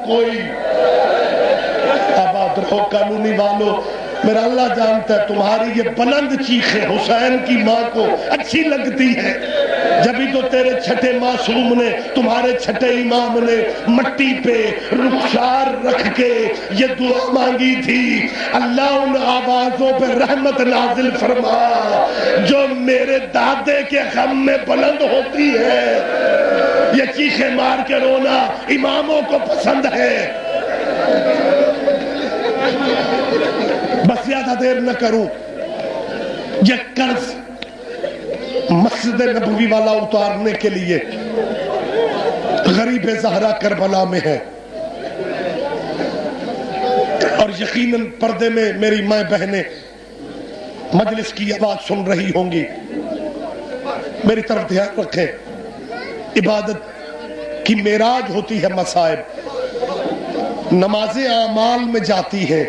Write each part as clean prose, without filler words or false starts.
کوئی آباد رہو قانونی والو، میرا اللہ جانتا ہے تمہاری یہ بلند چیخیں حسین کی ماں کو اچھی لگتی ہے، جبھی تو تیرے چھٹے معصوم نے، تمہارے چھٹے امام نے مٹی پہ رخسار رکھ کے یہ دعا مانگی تھی، اللہ ان آوازوں پہ رحمت نازل فرما جو میرے دادے کے غم میں بلند ہوتی ہے۔ یہ چیخیں مار کے رونا اماموں کو پسند ہے۔ بس زیادہ دیر نہ کروں، یہ قرض مسجد نبوی والا اتارنے کے لیے غریب زہرا کربلا میں ہے، اور یقیناً پردے میں میری ماں بہنیں مجلس کی آواز سن رہی ہوں گی، میری طرف دھیان رکھیں۔ عبادت کی معراج ہوتی ہے مصائب، نمازیں اعمال میں جاتی ہیں،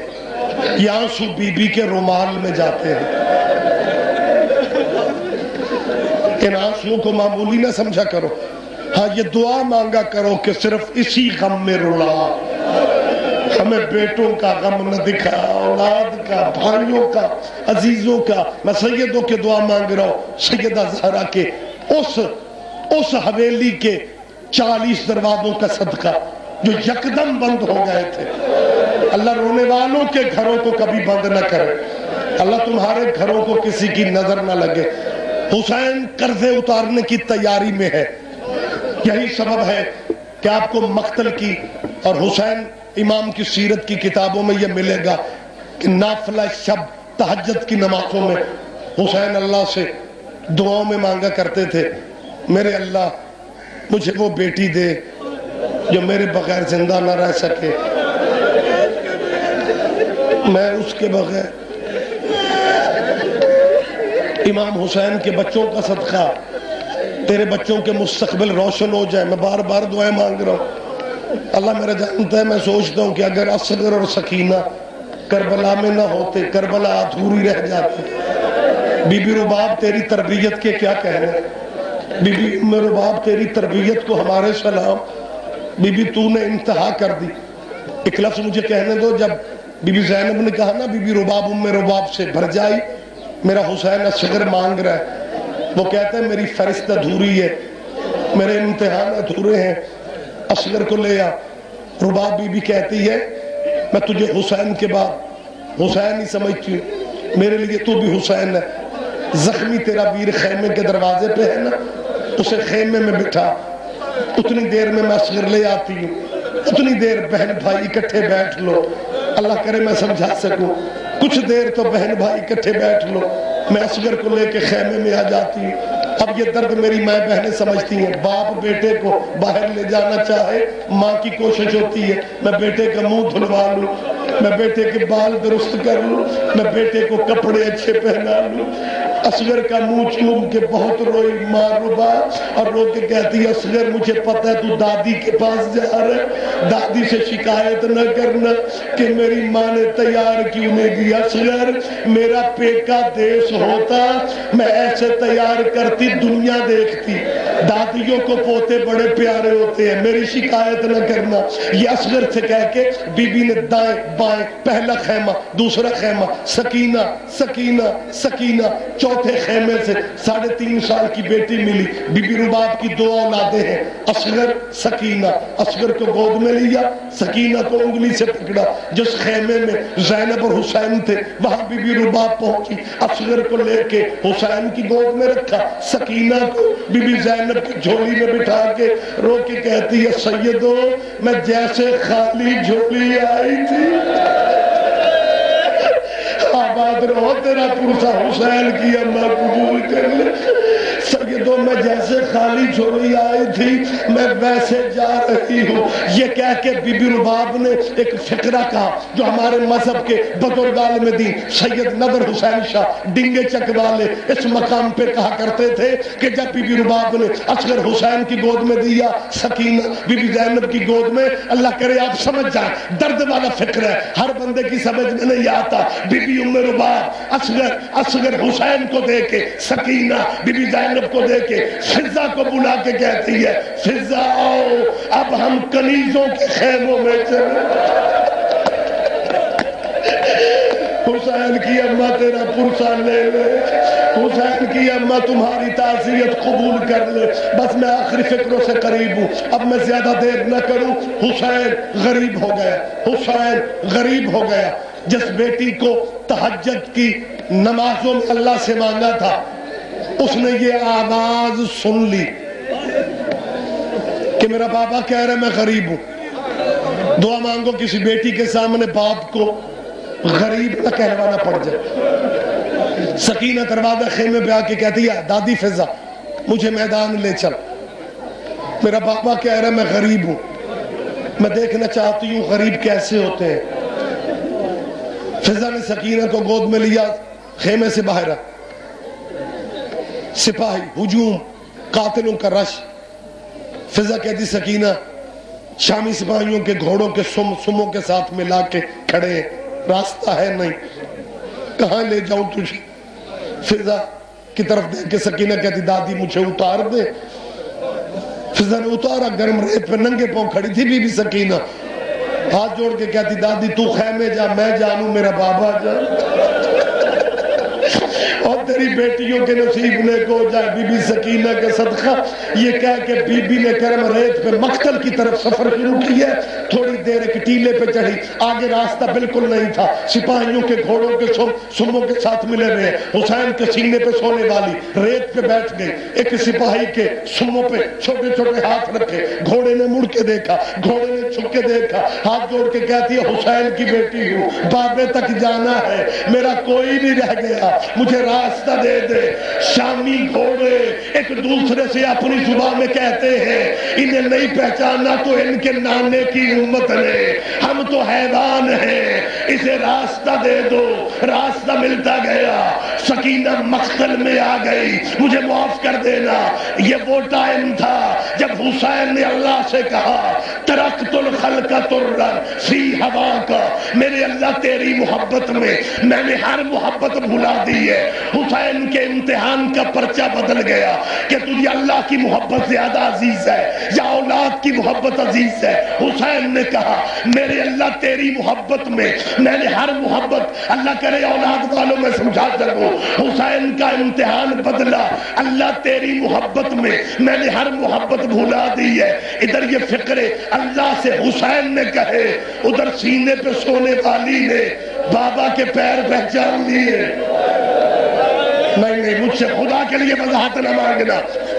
یہ آنسو بی بی کے رومال میں جاتے ہیں۔ ان آنسوؤں کو معمولی نہ سمجھا کرو، ہاں یہ دعا مانگا کرو کہ صرف اسی غم میں رلا، ہمیں بیٹوں کا غم نہ دکھا، اولاد کا، بھائیوں کا، عزیزوں کا۔ میں سیدوں کے دعا مانگ رہا ہوں، سیدہ زہرا کے اس حویلی کے 40 دروازوں کا صدقہ جو یکدم بند ہو گئے تھے، اللہ رونے والوں کے گھروں کو کبھی بند نہ کرے، اللہ تمہارے گھروں کو کسی کی نظر نہ لگے۔ حسین قرضے اتارنے کی تیاری میں ہے، یہی سبب ہے کہ آپ کو مقتل کی اور حسین امام کی سیرت کی کتابوں میں یہ ملے گا کہ نافلہ شب تہجد کی نمازوں میں حسین اللہ سے دعاؤں میں مانگا کرتے تھے، میرے اللہ مجھے وہ بیٹی دے جو میرے بغیر زندہ نہ رہ سکے، میں اس کے بغیر۔ امام حسین کے بچوں کا صدقہ، تیرے بچوں کے مستقبل روشن ہو جائے، میں بار بار دعائیں مانگ رہا ہوں۔ اللہ میرا جانتا ہے، میں سوچتا ہوں کہ اگر اصغر اور سکینہ کربلا میں نہ ہوتے، کربلا ادھوری رہ جاتی۔ بی بی رباب تیری تربیت کے کیا کہنے، بی بی ام رباب تیری تربیت کو ہمارے سلام، بی بی تو نے انتہا کر دی۔ ایک لفظ مجھے کہنے دو، جب بی بی زینب نے کہا نا بی بی رباب ام رباب سے بھر جائی، میرا حسین اصغر مانگ رہا ہے، وہ کہتا ہے میری فہرست ادھوری ہے، میرے امتحان ادھورے ہیں، اصغر کو لے آ۔ رباب بی بی کہتی ہے میں تجھے حسین کے بعد حسین ہی سمجھتی ہوں، میرے لیے تو بھی حسین ہے، زخمی تیرا ویر خیمے کے دروازے پہ ہے نا، اسے خیمے میں بٹھا، اتنی دیر میں اصغر لے آتی ہوں، اتنی دیر بہن بھائی اکٹھے بیٹھ لو، اللہ کرے میں سمجھا سکوں، کچھ دیر تو بہن بھائی اکٹھے بیٹھ لو، میں اصغر کو لے کے خیمے میں آ جاتی ہوں۔ اب یہ درد میری ماں بہنیں سمجھتی ہیں، باپ بیٹے کو باہر لے جانا چاہے، ماں کی کوشش ہوتی ہے میں بیٹے کا منہ دھلوا لوں، میں بیٹے کے بال درست کر لوں، میں بیٹے کو کپڑے اچھے پہنا لوں۔ اصغر کا منہ چوم کے بہت روئی ماں ربا، اور رو کے کہتی ہے اصغر مجھے پتہ ہے تو دادی کے پاس جا رہا ہے، دادی سے شکایت نہ کرنا کہ میری ماں نے تیار کیوں نہیں دیا۔ اصغر میرا پیکا دیس ہوتا میں ایسے تیار کرتی دنیا دیکھتی، دادیوں کو پوتے بڑے پیارے ہوتے ہیں، میری شکایت نہ کرنا۔ یہ اصغر سے کہہ کے بی بی نے دائیں بائیں، پہلا خیمہ دوسرا خیمہ، سکینہ سکینہ سکینہ، چوتھے خیمے سے 3.5 سال کی بیٹی ملی۔ بی بی رباب کی 2 اولادیں ہیں، اصغر سکینہ، اصغر کو گود میں لیا، سکینہ کو انگلی سے پکڑا۔ جس خیمے میں زینب اور حسین تھے وہاں بی بی رباب پہنچی، اصغر کو لے کے حسین کی گود میں رکھا، سکینہ کو بی بی زینب کی جھولی میں بٹھا کے رو کے کہتی ہے سیدو میں جیسے خالی جھولی آئی تھی، آباد رہو تیرا پرسا حسین کی اماں قبول کر لے۔ سیدو میں جیسے خالی جھولی آئی تھی میں ویسے جا رہی ہوں۔ یہ کہہ کے بی بی رباب نے ایک فقرہ کہا جو ہمارے مذہب کے بزرگ عالم دین سید نظر حسین شاہ ڈنگے چک والے اس مقام پہ کہا کرتے تھے کہ جب بی بی رباب نے اصغر حسین کی گود میں دیا، سکینہ بی بی زینب کی گود میں، اللہ کرے آپ سمجھ جائیں درد والا فکر ہے، ہر بندے کی سمجھ میں نہیں آتا۔ بی بی ام لباب اصغر حسین کو دے کے سکینہ بی بی زینب کو دے کے فضہ کو بلا کے کہتی ہے فضہ آؤ اب ہم کنیزوں کے خیموں میں چلیں. حسین کی اماں تیرا پرسہ لے لے, حسین کی اماں تمہاری تعزیت قبول کر لے. بس میں آخری فکروں سے قریب ہوں, اب میں زیادہ دیر نہ کروں. حسین غریب ہو گیا, حسین غریب ہو گیا. جس بیٹی کو تہجد کی نمازوں میں اللہ سے مانگا تھا, اس نے یہ آواز سن لی کہ میرا بابا کہہ رہا ہے میں غریب ہوں. دعا مانگو کسی بیٹی کے سامنے باپ کو غریب نہ کہلوانا پڑ جائے. سکینہ دروازہ خیمے پہ آ کے کہتی ہے دادی فضہ مجھے میدان لے چل, میرا بابا کہہ رہا ہے میں غریب ہوں, میں دیکھنا چاہتی ہوں غریب کیسے ہوتے ہیں. فضہ نے سکینہ کو گود میں لیا, خیمے سے باہر سپاہی ہجوم, قاتلوں کا رش. فضہ کہتی سکینہ شامی سپاہیوں کے گھوڑوں کے سموں کے ساتھ ملا کے کھڑے ہیں, راستہ ہے نہیں, کہاں لے جاؤں تجھے. فضہ کی طرف دیکھ کے سکینہ کہتی دادی مجھے اتار دے. فضہ نے اتارا, گرم ریت پہ ننگے پاؤں کھڑی تھی بی بی سکینہ, ہاتھ جوڑ کے کہتی دادی تو خیمے جا, میں جانوں میرا بابا جا, اور تیری بیٹیوں کے نصیب نیک ہو جائے. بی بی سکینہ کے صدقہ یہ کہہ کہ بی بی نے گرم ریت پہ مقتل کی طرف سفر شروع کیا. تھوڑی دیر ایک ٹیلے پہ چڑھی, آگے راستہ بالکل نہیں تھا, سپاہیوں کے گھوڑوں کے سموں کے ساتھ ملے ہوئے. حسین کے سینے پہ سونے والی ریت پہ بیٹھ گئی. ایک سپاہی کے سموں پہ چھوٹے چھوٹے ہاتھ رکھے, گھوڑے نے مڑ کے دیکھا, گھوڑے نے چھک کے دیکھا, ہاتھ جوڑ کے کہتی ہے حسین کی بیٹی ہوں, بابے تک جانا ہے, میرا کوئی نہیں رہ گیا, مجھے راستہ دے دے. شامی گھوڑے ایک دوسرے سے اپنی زبان میں کہتے ہیں انہیں نہیں پہچانا تو ان کے نانے کی امت نے, ہم تو حیوان ہیں, اسے راستہ دے دو. راستہ ملتا گیا, سکینہ مقتل میں آ گئی. مجھے معاف کر دینا, یہ وہ ٹائم تھا جب حسین نے اللہ سے کہا ترکت الخلق ترا فی ہواک, میرے اللہ تیری محبت میں نے ہر محبت بھلا دی ہے. حسین کے امتحان کا پرچہ بدل گیا کہ تجھے اللہ کی محبت زیادہ عزیز ہے یا اولاد کی محبت عزیز ہے. حسین نے کہا میرے اللہ تیری محبت میں نے ہر محبت, اللہ کرے اولاد والوں میں سمجھا سکوں, حسین کا امتحان بدلا. اللہ تیری محبت میں نے ہر محبت بھلا دی ہے. ادھر یہ فکر اللہ سے حسین نے کہے, ادھر سینے پہ سونے والی نے بابا کے پیر پہچان لیے. نہیں مجھ سے خدا کے لیے وضاحت نہ مانگنا,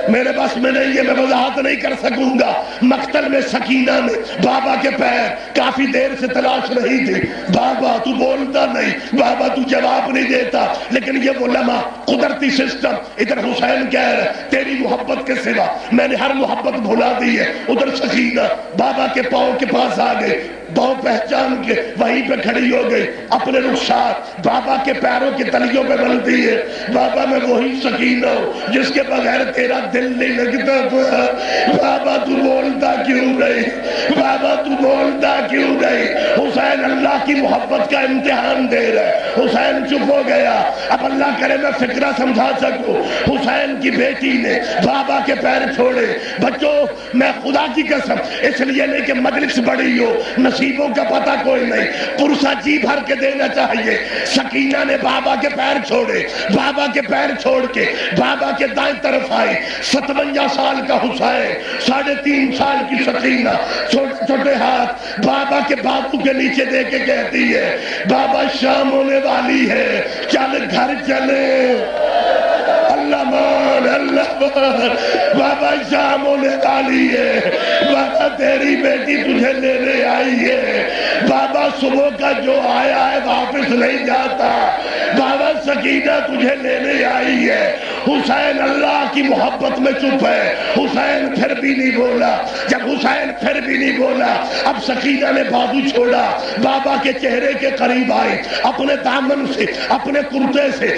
میرے بس میں نہیں ہے, میں وضاحت نہیں کر سکوں گا. مقتل میں سکینہ نے بابا کے پیر کافی دیر سے تلاش رہی تھی. بابا تو بولتا نہیں, بابا تو جواب نہیں دیتا, لیکن یہ وہ لمحہ قدرتی سسٹم. ادھر حسین کہہ رہا ہے تیری محبت کے سوا میں نے ہر محبت بھلا دی ہے. ادھر سکینہ بابا کے پاؤں کے پاس آ گئی, پاؤں پہچان کے وہیں پہ کھڑی ہو گئی, اپنے رخسار بابا کے پیروں کی تلیوں پہ بنتی ہے. بابا میں وہی سکینہ ہوں جس کے بغیر تیرا دل نہیں لگتا تھا. بابا تو بولتا کیوں نہیں, بابا تو بولتا کیوں نہیں. حسین اللہ کی محبت کا امتحان دے رہا ہے. حسین چپ ہو گیا. اب اللہ کرے میں فکرہ سمجھا سکوں. حسین کی بیٹی نے بابا کے پیر چھوڑے. بچوں میں خدا کی قسم اس لیے نہیں کہ مجلس بڑی ہو, نصیبوں کا پتہ کوئی نہیں, پرسہ جی بھر کے دینا چاہیے. سکینہ نے بابا کے پیر چھوڑے, بابا کے پیر چھوڑ کے بابا کے دائیں طرف آئی. 57 سال کا حسین, 3.5 سال کی سکینہ, چھوٹے چھوٹے ہاتھ بابا کے بازو کے نیچے دے کے کہتی ہے بابا شام ہونے والی ہے, چل گھر چلے. اللہ مان, اللہ مان, بابا شام ہونے والی ہے, بابا تیری بیٹی تجھے لینے آئی ہے. بابا صبح کا جو آیا ہے واپس نہیں جاتا, بابا سکینہ تجھے لینے آئی ہے. حسین اللہ کی محبت میں چپ ہے. حسین پھر بھی نہیں بولا. جب حسین پھر بھی نہیں بولا, اب سکینہ نے بازو چھوڑا, بابا کے چہرے کے قریب آئی, اپنے دامن سے اپنے کرتے سے